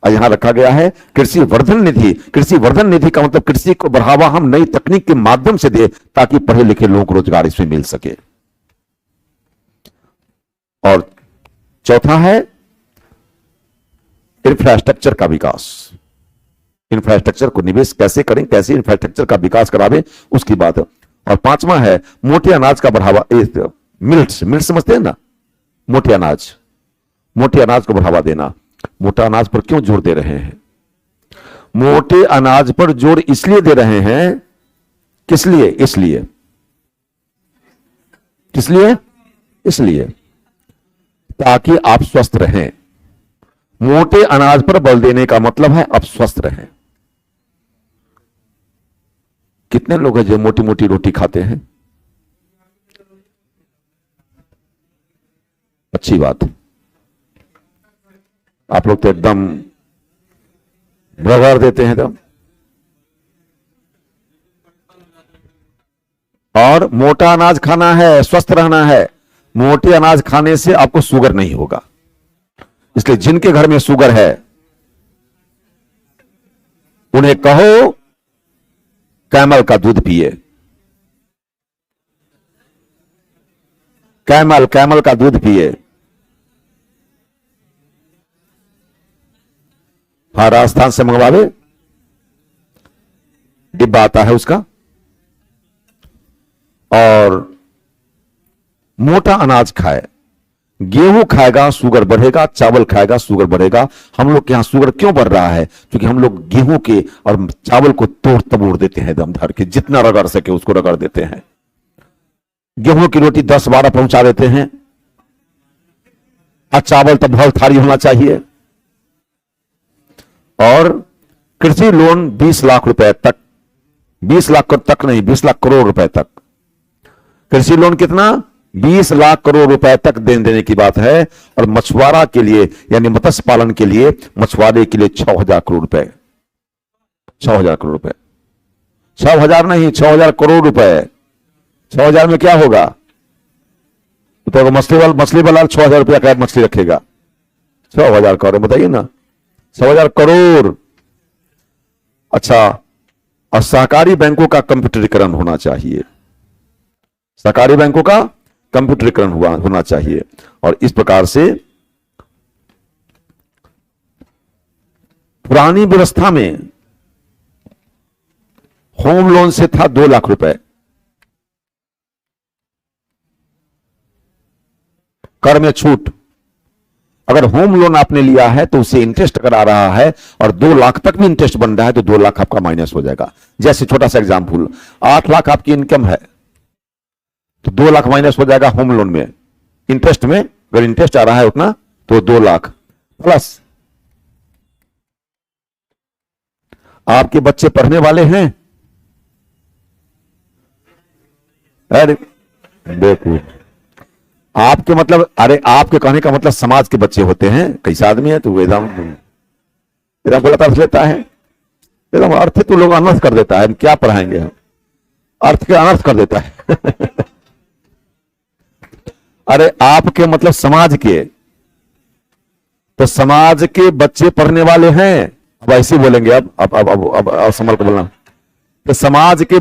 और यहां रखा गया है कृषि वर्धन निधि। कृषि वर्धन निधि का मतलब कृषि को बढ़ावा हम नई तकनीक के माध्यम से दे, ताकि पढ़े लिखे लोगों को रोजगार इसमें मिल सके। और चौथा है इंफ्रास्ट्रक्चर का विकास। इंफ्रास्ट्रक्चर को निवेश कैसे करें, कैसे इंफ्रास्ट्रक्चर का विकास करावे, उसकी बात है। और पांचवा है मोटे अनाज का बढ़ावा। मिल्ट समझते हैं ना, मोटे अनाज, मोटे अनाज को बढ़ावा देना। मोटा अनाज पर क्यों जोर दे रहे हैं? मोटे अनाज पर जोर इसलिए दे रहे हैं, किस लिए? इसलिए ताकि आप स्वस्थ रहें। मोटे अनाज पर बल देने का मतलब है आप स्वस्थ रहें। कितने लोग हैं जो मोटी मोटी रोटी खाते हैं? अच्छी बात है, आप लोग तो एकदम रगड़ देते हैं एकदम। और मोटा अनाज खाना है, स्वस्थ रहना है। मोटे अनाज खाने से आपको शुगर नहीं होगा। इसलिए जिनके घर में शुगर है उन्हें कहो कैमल का दूध पिए। कैमल का दूध पिए। हाँ, राजस्थान से मंगवावे, डिब्बा आता है उसका। और मोटा अनाज खाए। गेहूं खाएगा शुगर बढ़ेगा, चावल खाएगा शुगर बढ़ेगा। हम लोग के यहां शुगर क्यों बढ़ रहा है? क्योंकि हम लोग गेहूं के और चावल को तोड़ तबोड़ देते हैं, दम धर के जितना रगड़ सके उसको रगड़ देते हैं। गेहूं की रोटी 10-12 पहुंचा देते हैं, और चावल तो बहुत थारी होना चाहिए। और कृषि लोन 20 लाख रुपए तक, 20 लाख तक नहीं, 20 लाख करोड़ रुपए तक। कृषि लोन कितना? 20 लाख करोड़ रुपए तक देने की बात है। और मछुआरा के लिए, यानी मत्स्य पालन के लिए, मछुआरे के लिए 6000 करोड़ रुपए। 6000 करोड़ रुपए, 6000 नहीं, 6000 करोड़ रुपए। 6000 में क्या होगा? तो मछली वाला 6000 रुपया का मछली रखेगा। 6000 करोड़, बताइए ना, 6000 करोड़। अच्छा, और सहकारी बैंकों का कंप्यूटरीकरण होना चाहिए। सहकारी बैंकों का कंप्यूटरीकरण होना चाहिए। और इस प्रकार से पुरानी व्यवस्था में होम लोन से था 2 लाख रुपए, कर में छूट। अगर होम लोन आपने लिया है तो उसे इंटरेस्ट अगर आ रहा है और 2 लाख तक भी इंटरेस्ट बन रहा है तो 2 लाख आपका माइनस हो जाएगा। जैसे छोटा सा एग्जांपल, 8 लाख आपकी इनकम है, तो 2 लाख माइनस हो जाएगा होम लोन में, इंटरेस्ट में, अगर इंटरेस्ट आ रहा है उतना तो 2 लाख प्लस आपके बच्चे पढ़ने वाले हैं। अरे बेवकूफ, आपके मतलब, अरे आपके कहने का मतलब समाज के बच्चे होते हैं, कैसे आदमी है तो एकदम एकदम गलत अर्थ लेता है, एकदम अर्थ तो लोग अनर्थ कर देता है, क्या पढ़ाएंगे हम, अर्थ के अनर्थ कर देता है अरे आपके मतलब समाज के, तो समाज के बच्चे पढ़ने वाले हैं, अब ऐसे बोलेंगे, अब संभल कर बोलना, तो समाज के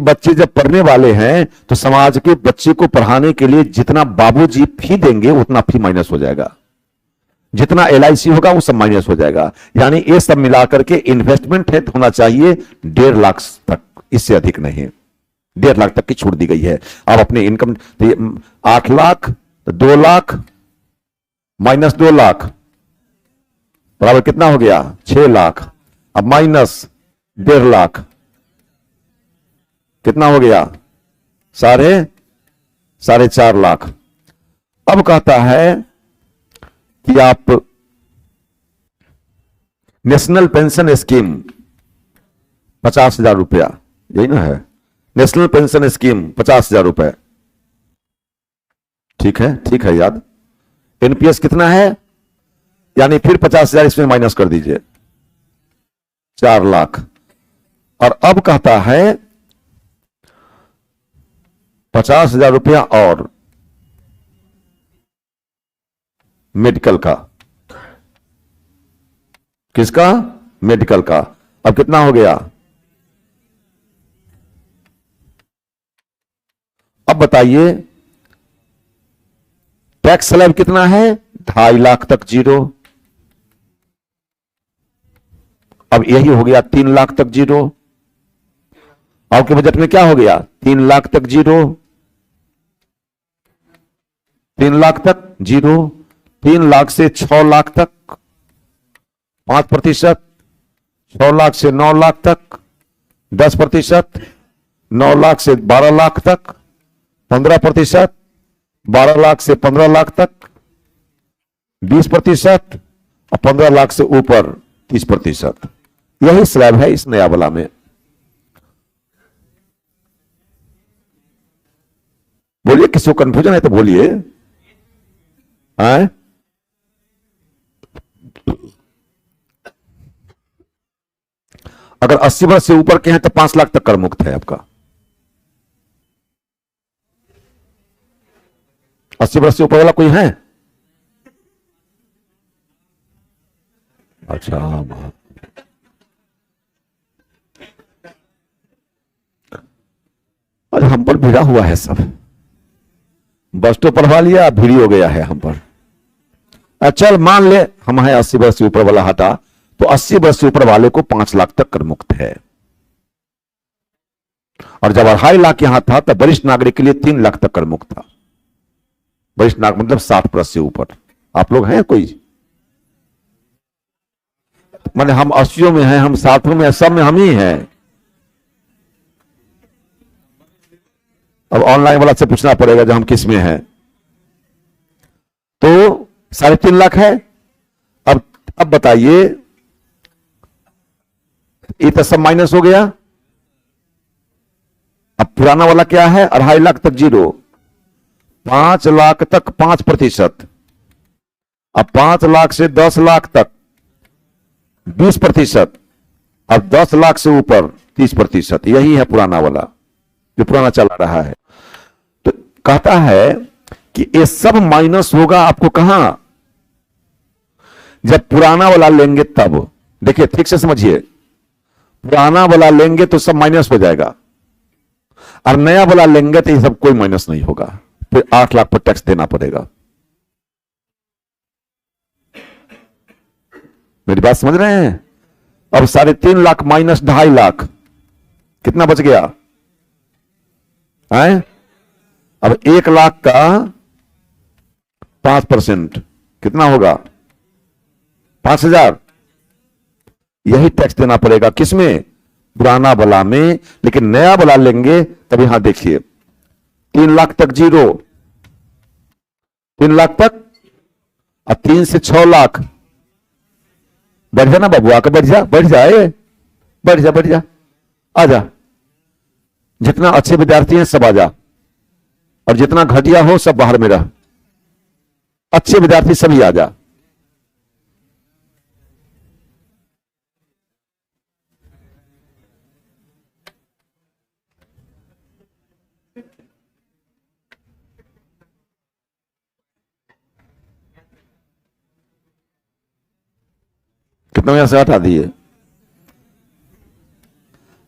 बच्चे जब पढ़ने वाले हैं तो समाज के बच्चे को पढ़ाने के लिए जितना बाबूजी फी देंगे उतना फी माइनस हो जाएगा, जितना LIC होगा वो सब माइनस हो जाएगा। यानी ये सब मिलाकर के इन्वेस्टमेंट है होना चाहिए 1.5 लाख तक, इससे अधिक नहीं, 1.5 लाख तक की छूट दी गई है। आप अपने इनकम 8 लाख, 2 लाख माइनस 2 लाख बराबर कितना हो गया, 6 लाख, अब माइनस 1.5 लाख कितना हो गया, 4.5 लाख। अब कहता है कि आप नेशनल पेंशन स्कीम 50,000 रुपया, यही ना है, नेशनल पेंशन स्कीम 50,000 रुपए, ठीक है याद। NPS कितना है, यानी फिर 50,000 इसमें माइनस कर दीजिए, 4 लाख। और अब कहता है 50,000 रुपया और मेडिकल का, किसका, मेडिकल का। अब कितना हो गया, अब बताइए टैक्स स्लैब कितना है, 2.5 लाख तक जीरो। अब यही हो गया 3 लाख तक जीरो। आपके बजट में क्या हो गया, 3 लाख तक जीरो, 3 लाख तक जीरो, 3 लाख से 6 लाख तक 5%, 6 लाख से 9 लाख तक 10%, 9 लाख से 12 लाख तक 15%, 12 लाख से 15 लाख तक 20% और 15 लाख से ऊपर 30%। यही स्लैब है इस नया वाला में। बोलिए, किसी को कंफ्यूजन है तो बोलिए। अगर 80 वर्ष से ऊपर के हैं तो 5 लाख तक कर मुक्त है आपका। 80 वर्ष से ऊपर वाला कोई है? अच्छा, आज हम पर भिड़ा हुआ है सब, बस तो पढ़वा लिया, भिड़ी हो गया है हम पर। चल मान ले हम हैं 80 वर्ष से ऊपर वाला हटा, तो 80 वर्ष से ऊपर वाले को 5 लाख तक कर मुक्त है। और जब 2.5 लाख यहां था तब वरिष्ठ नागरिक के लिए 3 लाख तक कर मुक्त था। वरिष्ठ नागरिक मतलब 60 वर्ष से ऊपर। आप लोग हैं कोई? माने हम 80 में हैं, हम 60 में हैं, सब में हम ही हैं। अब ऑनलाइन वाला से पूछना पड़ेगा जो हम किस में हैं। तो 3.5 लाख है। अब बताइए, ये तो सब माइनस हो गया। अब पुराना वाला क्या है, 2.5 लाख तक जीरो, 5 लाख तक 5%, अब 5 लाख से 10 लाख तक 20%, अब 10 लाख से ऊपर 30%। यही है पुराना वाला जो पुराना चला रहा है। तो कहता है कि ये सब माइनस होगा आपको कहां, जब पुराना वाला लेंगे तब। देखिए ठीक से समझिए, पुराना वाला लेंगे तो सब माइनस हो जाएगा, और नया वाला लेंगे तो ये सब कोई माइनस नहीं होगा। फिर 8 लाख पर टैक्स देना पड़ेगा। मेरी बात समझ रहे हैं? अब 3.5 लाख माइनस 2.5 लाख कितना बच गया है? अब 1 लाख का 5% कितना होगा, 5,000। यही टैक्स देना पड़ेगा किसमें, पुराना वाला में। लेकिन नया वाला लेंगे तब यहां देखिए 3 लाख तक जीरो, 3 लाख तक, और 3 से 6 लाख। बैठ जा ना बाबू, आकर बैठ जा, बैठ जा, बैठ जा, बैठ जा, आ जा। जितना अच्छे विद्यार्थी हैं सब आ जा, और जितना घटिया हो सब बाहर में रह। अच्छे विद्यार्थी सभी आ जा। कितना यहां से हटा दिए।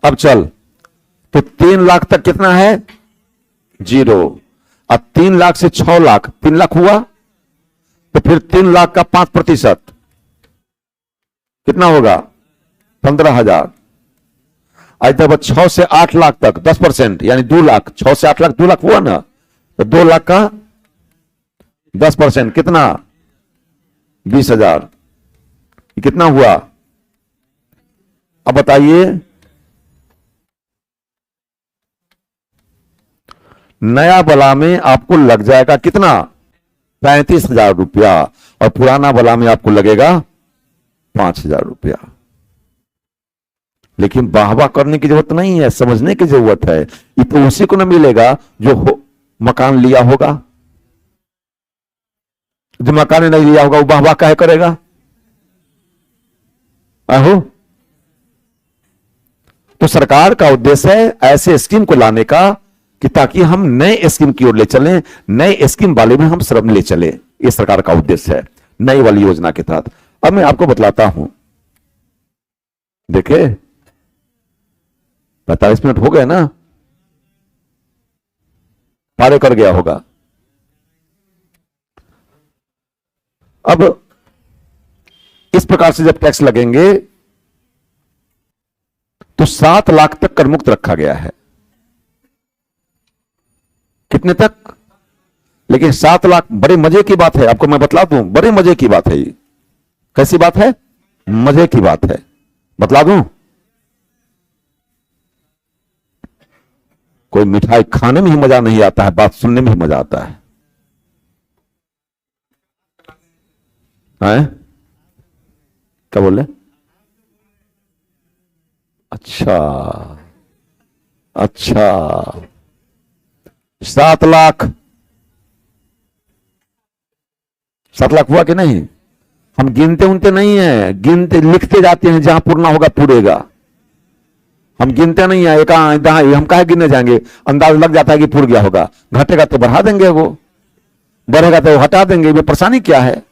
अब चल, तो 3 लाख तक कितना है, जीरो। अब 3 लाख से 6 लाख, 3 लाख हुआ, तो फिर 3 लाख का 5% कितना होगा, 15,000। आज तक 6 से 8 लाख तक 10% यानी 2 लाख, 6 से 8 लाख 2 लाख हुआ ना, तो 2 लाख का 10% कितना, 20,000। कितना हुआ, अब बताइए। नया बला में आपको लग जाएगा कितना, 35,000 रुपया, और पुराना बला में आपको लगेगा 5,000 रुपया। लेकिन वाहवाह करने की जरूरत नहीं है, समझने की जरूरत है। ये तो उसी को न मिलेगा जो मकान लिया होगा। जो मकान नहीं लिया होगा वो वाहवाह काहे करेगा, आहो। तो सरकार का उद्देश्य है ऐसे स्कीम को लाने का कि ताकि हम नए स्कीम की ओर ले चलें, नए स्कीम वाले में हम श्रम ले चले। ये सरकार का उद्देश्य है नई वाली योजना के तहत। अब मैं आपको बतलाता हूं, देखे 45 मिनट हो गए ना, पारे कर गया होगा। अब इस प्रकार से जब टैक्स लगेंगे तो 7 लाख तक कर मुक्त रखा गया है। कितने तक, लेकिन 7 लाख, बड़े मजे की बात है, आपको मैं बतला दूं, बड़े मजे की बात है ये। कैसी बात है, मजे की बात है, बतला दूं। कोई मिठाई खाने में ही मजा नहीं आता है, बात सुनने में ही मजा आता है। क्या बोले, अच्छा अच्छा, 7 लाख, 7 लाख हुआ कि नहीं। हम गिनते उनते नहीं है, गिनते लिखते जाते हैं, जहां पूर्णा होगा पूरेगा। हम गिनते नहीं है, एक हम काहे गिनने जाएंगे, अंदाज लग जाता है कि पूर गया होगा। घटेगा तो बढ़ा देंगे, वो बढ़ेगा तो हटा देंगे, ये परेशानी क्या है।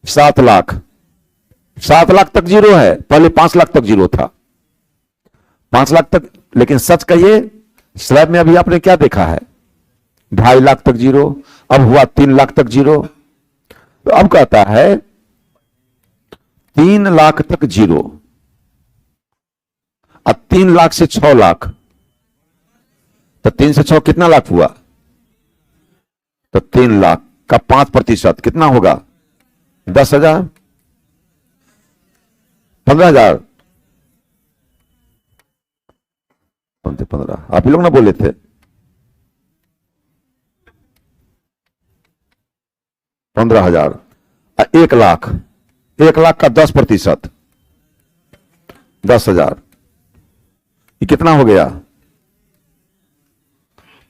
7 लाख, 7 लाख तक जीरो है, पहले 5 लाख तक जीरो था, 5 लाख तक। लेकिन सच कहिए, स्लैब में अभी आपने क्या देखा है, 2.5 लाख तक जीरो, अब हुआ 3 लाख तक जीरो। तो अब कहता है 3 लाख तक जीरो, अब 3 लाख से 6 लाख, तो 3 से 6 कितना लाख हुआ, तो 3 लाख का 5% कितना होगा, 10,000, 15,000, 15, आप ही लोग ना बोले थे। 15,000, 1 लाख, 1 लाख का 10%, 10,000, ये कितना हो गया,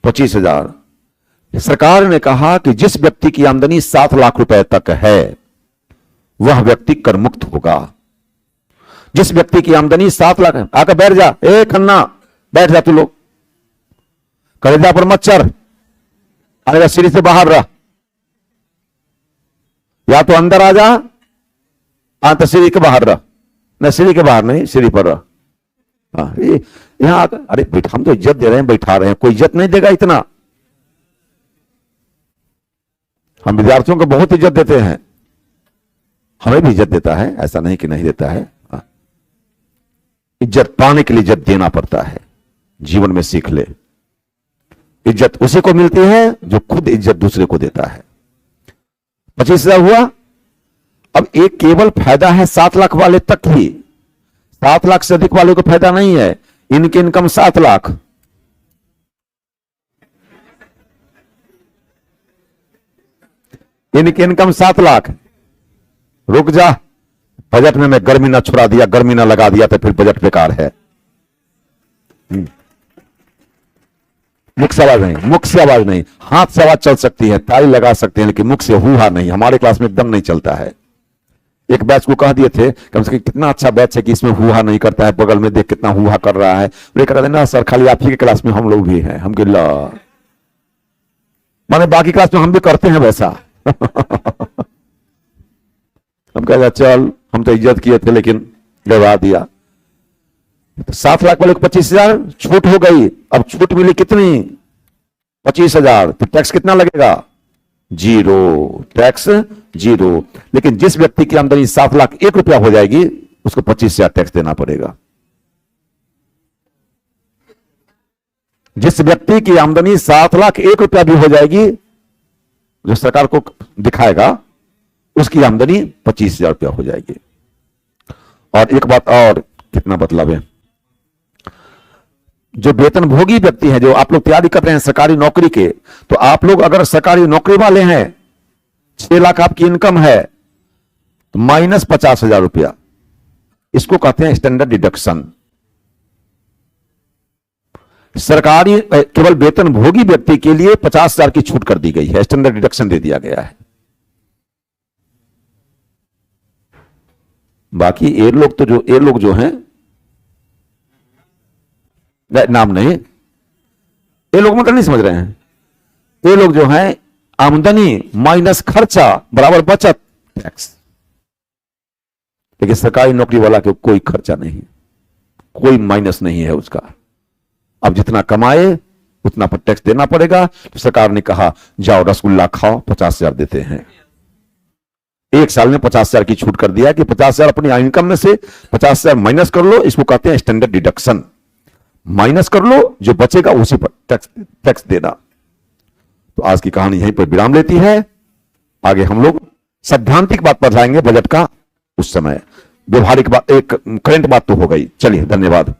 25,000। सरकार ने कहा कि जिस व्यक्ति की आमदनी 7 लाख रुपए तक है वह व्यक्ति कर मुक्त होगा। जिस व्यक्ति की आमदनी 7 लाख है, आकर बैठ जा, ए खन्ना बैठ जा, तू लोग कलेजा पर मत चढ़, आएगा सीढ़ी से बाहर रह, या तो अंदर आ जा, तो सीढ़ी के बाहर रह, न सीढ़ी के बाहर नहीं, सीढ़ी पर रह। हाँ, यहां आकर, अरे बैठ, हम तो इज्जत दे रहे हैं, बैठा रहे हैं, कोई इज्जत नहीं देगा इतना। हम विद्यार्थियों को बहुत इज्जत देते हैं, हमें भी इज्जत देता है, ऐसा नहीं कि नहीं देता है। इज्जत पाने के लिए इज्जत देना पड़ता है, जीवन में सीख ले। इज्जत उसी को मिलती है जो खुद इज्जत दूसरे को देता है। 25,000 हुआ। अब एक केवल फायदा है 7 लाख वाले तक ही, 7 लाख से अधिक वाले को फायदा नहीं है। इनकी इनकम 7 लाख, इनकी इनकम 7 लाख। रुक जा, बजट में मैं गर्मी ना छुड़ा दिया, गर्मी ना लगा दिया तो फिर बजट बेकार है। मुख से आवाज नहीं, मुख से आवाज नहीं, हाथ से आवाज चल सकती है, ताली लगा सकते हैं, लेकिन मुख से हुआ नहीं। हमारे क्लास में एकदम नहीं चलता है। एक बैच को कह दिए थे कम से कम कितना अच्छा बैच है कि इसमें हुआ नहीं करता है, बगल में देख कितना हुआ कर रहा है। वे कहते ना सर खाली आप ही के क्लास में हम लोग भी हैं। हम गिल्ला माने बाकी क्लास में हम भी करते हैं वैसा। हम कहते चल हम तो इज्जत किए थे लेकिन डरा दिया। 7 लाख वाले को 25,000 छूट हो गई। अब छूट मिली कितनी? 25,000। तो टैक्स कितना लगेगा? 0, टैक्स 0। लेकिन जिस व्यक्ति की आमदनी 7 लाख 1 रुपया हो जाएगी उसको 25,000 टैक्स देना पड़ेगा। जिस व्यक्ति की आमदनी 7 लाख 1 रुपया भी हो जाएगी, जो सरकार को दिखाएगा, उसकी आमदनी 25,000 रुपया हो जाएगी। और एक बात और, कितना बतलाव है, जो वेतन भोगी व्यक्ति हैं, जो आप लोग तैयारी कर रहे हैं सरकारी नौकरी के, तो आप लोग अगर सरकारी नौकरी वाले हैं, 6 लाख आपकी इनकम है, तो माइनस 50,000 रुपया, इसको कहते हैं स्टैंडर्ड डिडक्शन। सरकारी केवल वेतन भोगी व्यक्ति के लिए 50,000 की छूट कर दी गई है, स्टैंडर्ड डिडक्शन दे दिया गया है। बाकी ये लोग जो हैं, नाम नहीं, ये लोग मतलब नहीं समझ रहे हैं। ये लोग जो हैं आमदनी माइनस खर्चा बराबर बचत टैक्स। लेकिन सरकारी नौकरी वाला के कोई खर्चा नहीं, कोई माइनस नहीं है उसका। अब जितना कमाए उतना पर टैक्स देना पड़ेगा। तो सरकार ने कहा जाओ रसगुल्ला खाओ, 50,000 देते हैं। 1 साल में 50,000 की छूट कर दिया कि 50,000 अपनी इनकम में से 50,000 माइनस कर लो, इसको कहते हैं स्टैंडर्ड डिडक्शन। माइनस कर लो, जो बचेगा उसी पर टैक्स देना। तो आज की कहानी यहीं पर विराम लेती है। आगे हम लोग सैद्धांतिक बात पर जाएंगे बजट का, उस समय व्यवहारिक बात, एक करंट बात तो हो गई। चलिए, धन्यवाद।